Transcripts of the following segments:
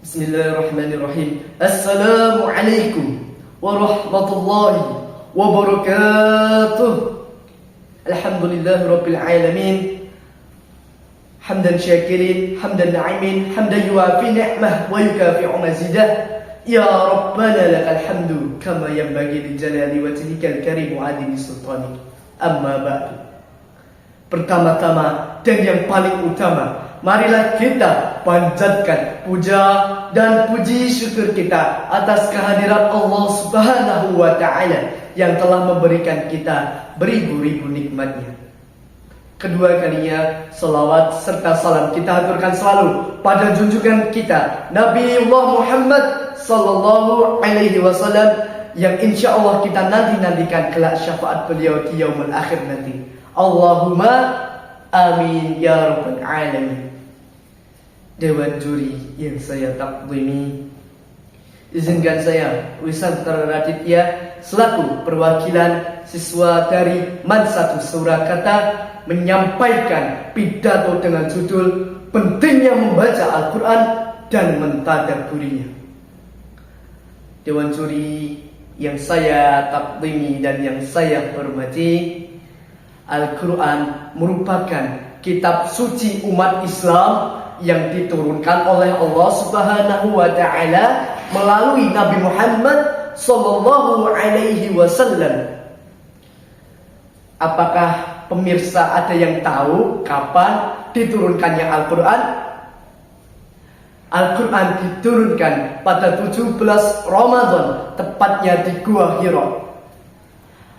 Bismillahirrahmanirrahim. Assalamualaikum warahmatullahi wabarakatuh. Alhamdulillahirabbil alamin. Hamdan syakirin, hamdan na'imin, hamdan yuafi ni'mah wa yukafi'u mazidah. Ya Rabbana lakal hamdu kama yanbaghi li jalali wajhikal karim wa 'azimi sultanik. Amma ba'du. Pertama-tama dan yang paling utama, marilah kita panjatkan puja dan puji syukur kita atas kehadiran Allah Subhanahu wa Ta'ala yang telah memberikan kita beribu-ribu nikmatnya. Kedua kalinya, salawat serta salam kita haturkan selalu pada junjungan kita Nabiullah Muhammad sallallahu alaihi wasallam yang insya Allah kita nantikan kelak syafaat beliau di yaumul akhir nanti. Allahumma amin ya rabbal alamin. Dewan juri yang saya takdimi, izinkan saya Wisantara Raditya selaku perwakilan siswa dari Mansatu Surakarta menyampaikan pidato dengan judul pentingnya membaca Al-Quran dan mentadabburinya. Dewan juri yang saya takdimi dan yang saya hormati, Al-Quran merupakan kitab suci umat Islam yang diturunkan oleh Allah Subhanahu wa Ta'ala melalui Nabi Muhammad sallallahu alaihi wasallam. Apakah pemirsa ada yang tahu kapan diturunkannya Al-Quran? Al-Quran diturunkan pada 17 Ramadan, tepatnya di Gua Hira.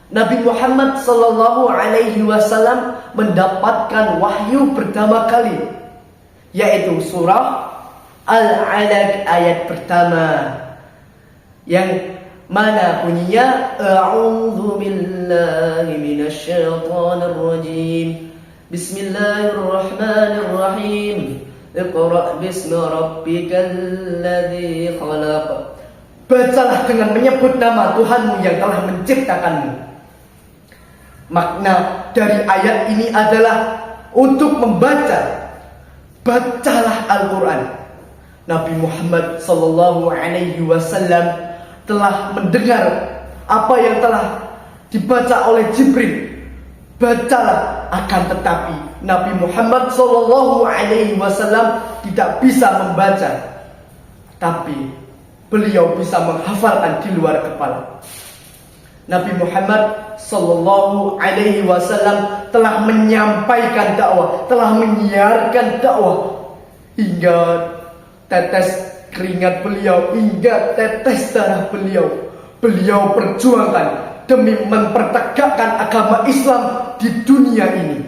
Nabi Muhammad sallallahu alaihi wasallam mendapatkan wahyu pertama kali, yaitu surah Al-Alaq ayat pertama, yang mana bunyinya a'udzu billahi minasyaitonir rajim. Bismillahirrahmanirrahim. Iqra' bismi rabbikal ladzi khalaq. Bacalah dengan menyebut nama Tuhanmu yang telah menciptakanmu. Makna dari ayat ini adalah untuk membaca. Bacalah Al-Quran. Nabi Muhammad sallallahu alaihi wasallam telah mendengar apa yang telah dibaca oleh Jibril. Bacalah, akan tetapi Nabi Muhammad sallallahu alaihi wasallam tidak bisa membaca, tapi beliau bisa menghafalkan di luar kepala. Nabi Muhammad sallallahu alaihi wasallam telah menyampaikan dakwah, telah menyiarkan dakwah hingga tetes keringat beliau, hingga tetes darah beliau perjuangkan demi mempertegakkan agama Islam di dunia ini.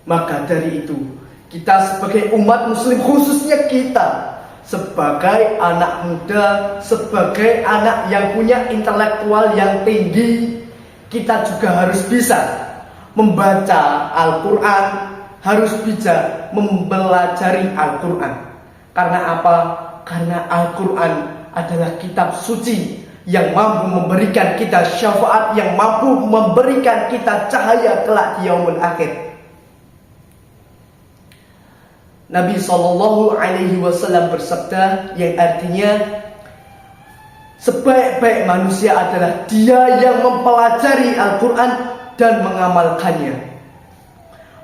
Maka dari itu, kita sebagai umat muslim, khususnya kita sebagai anak muda, sebagai anak yang punya intelektual yang tinggi, kita juga harus bisa membaca Al-Quran, harus bisa mempelajari Al-Quran. Karena apa? Karena Al-Quran adalah kitab suci yang mampu memberikan kita syafaat, yang mampu memberikan kita cahaya kelak di yaumul akhir. Nabi sallallahu alaihi wasallam bersabda, yang artinya sebaik-baik manusia adalah dia yang mempelajari Al-Quran dan mengamalkannya.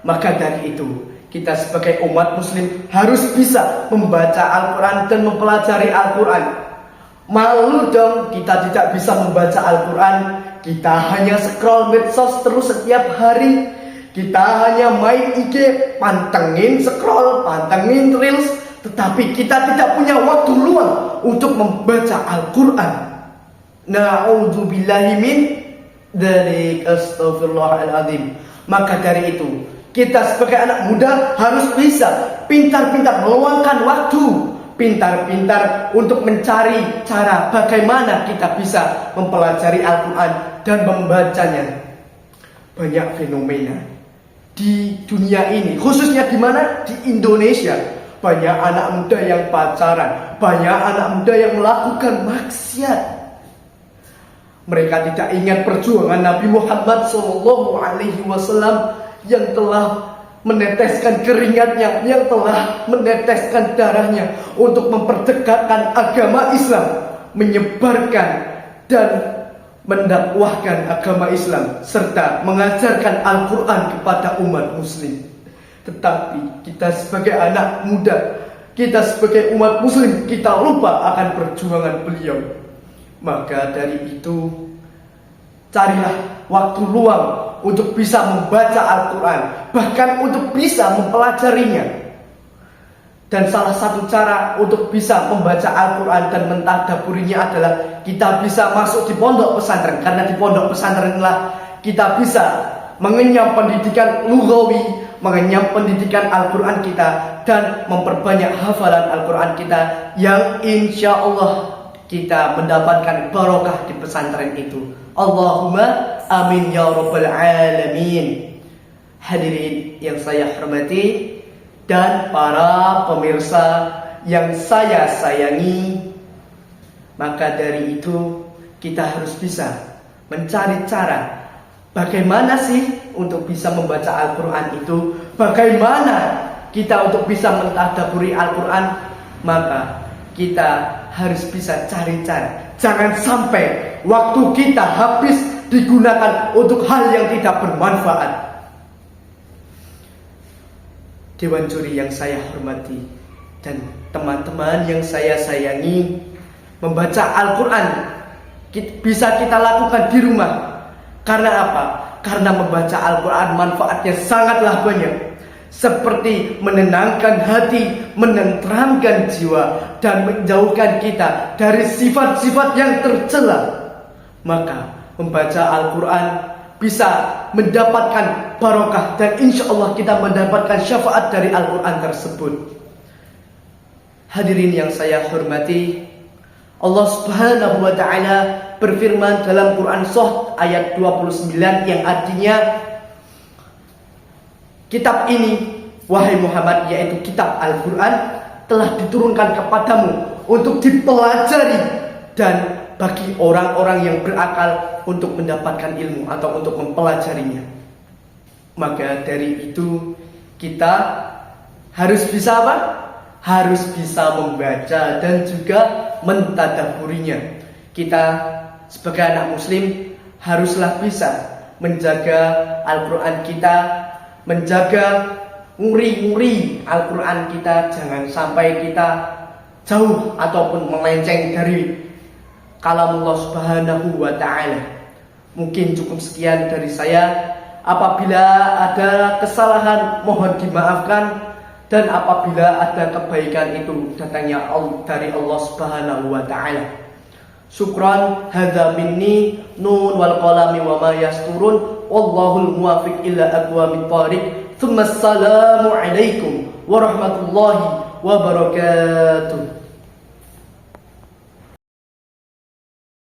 Maka dari itu, kita sebagai umat muslim harus bisa membaca Al-Quran dan mempelajari Al-Quran. Malu dong kita tidak bisa membaca Al-Quran. Kita hanya scroll medsos terus setiap hari. Kita hanya main IG, pantengin scroll, pantengin reels, tetapi kita tidak punya waktu luang untuk membaca Al-Quran. Na'udzubillahi min dzalik, astaghfirullahaladzim. Maka dari itu, kita sebagai anak muda harus bisa pintar-pintar meluangkan waktu, pintar-pintar untuk mencari cara bagaimana kita bisa mempelajari Al-Quran dan membacanya. Banyak fenomena di dunia ini, khususnya di mana? Di Indonesia. Banyak anak muda yang pacaran, banyak anak muda yang melakukan maksiat. Mereka tidak ingat perjuangan Nabi Muhammad SAW yang telah meneteskan keringatnya, yang telah meneteskan darahnya untuk mempertegakkan agama Islam, menyebarkan dan mendakwahkan agama Islam serta mengajarkan Al-Quran kepada umat muslim. Tetapi kita sebagai anak muda, kita sebagai umat muslim, kita lupa akan perjuangan beliau. Maka dari itu, carilah waktu luang untuk bisa membaca Al-Quran, bahkan untuk bisa mempelajarinya. Dan salah satu cara untuk bisa membaca Al-Quran dan mentadaburinya adalah kita bisa masuk di pondok pesantren. Karena di pondok pesantrenlah kita bisa mengenyam pendidikan lughawi, mengenyam pendidikan Al-Quran kita, dan memperbanyak hafalan Al-Quran kita, yang insya Allah kita mendapatkan barokah di pesantren itu. Allahumma amin ya rabbal alamin. Hadirin yang saya hormati dan para pemirsa yang saya sayangi, maka dari itu kita harus bisa mencari cara bagaimana sih untuk bisa membaca Al-Quran itu, bagaimana kita untuk bisa mentadaburi Al-Quran. Maka kita harus bisa cari cara. Jangan sampai waktu kita habis digunakan untuk hal yang tidak bermanfaat. Dewan juri yang saya hormati dan teman-teman yang saya sayangi, membaca Al-Quran bisa kita lakukan di rumah. Karena apa? Karena membaca Al-Quran manfaatnya sangatlah banyak, seperti menenangkan hati, menenteramkan jiwa, dan menjauhkan kita dari sifat-sifat yang tercela. Maka membaca Al-Quran bisa mendapatkan barokah, dan insya Allah kita mendapatkan syafaat dari Al-Quran tersebut. Hadirin yang saya hormati, Allah Subhanahu wa ta'ala berfirman dalam Quran Suh ayat 29 yang artinya, kitab ini, wahai Muhammad, yaitu kitab Al-Quran, telah diturunkan kepadamu untuk dipelajari dan bagi orang-orang yang berakal untuk mendapatkan ilmu atau untuk mempelajarinya. Maka dari itu kita harus bisa apa? Harus bisa membaca dan juga mentadaburinya. Kita sebagai anak muslim haruslah bisa menjaga Al-Quran kita, menjaga nguri-nguri Al-Quran kita, jangan sampai kita jauh ataupun melenceng dari kalamullah Subhanahu wa ta'ala. Mungkin cukup sekian dari saya. Apabila ada kesalahan mohon dimaafkan, dan apabila ada kebaikan itu datangnya dari Allah Subhanahu wa ta'ala. Syukran, hadza minni, nun wal qalami wa ma yasturun, wallahul muwafiq ila aqwamit thariq. Tsumma assalamu alaikum warahmatullahi wabarakatuh.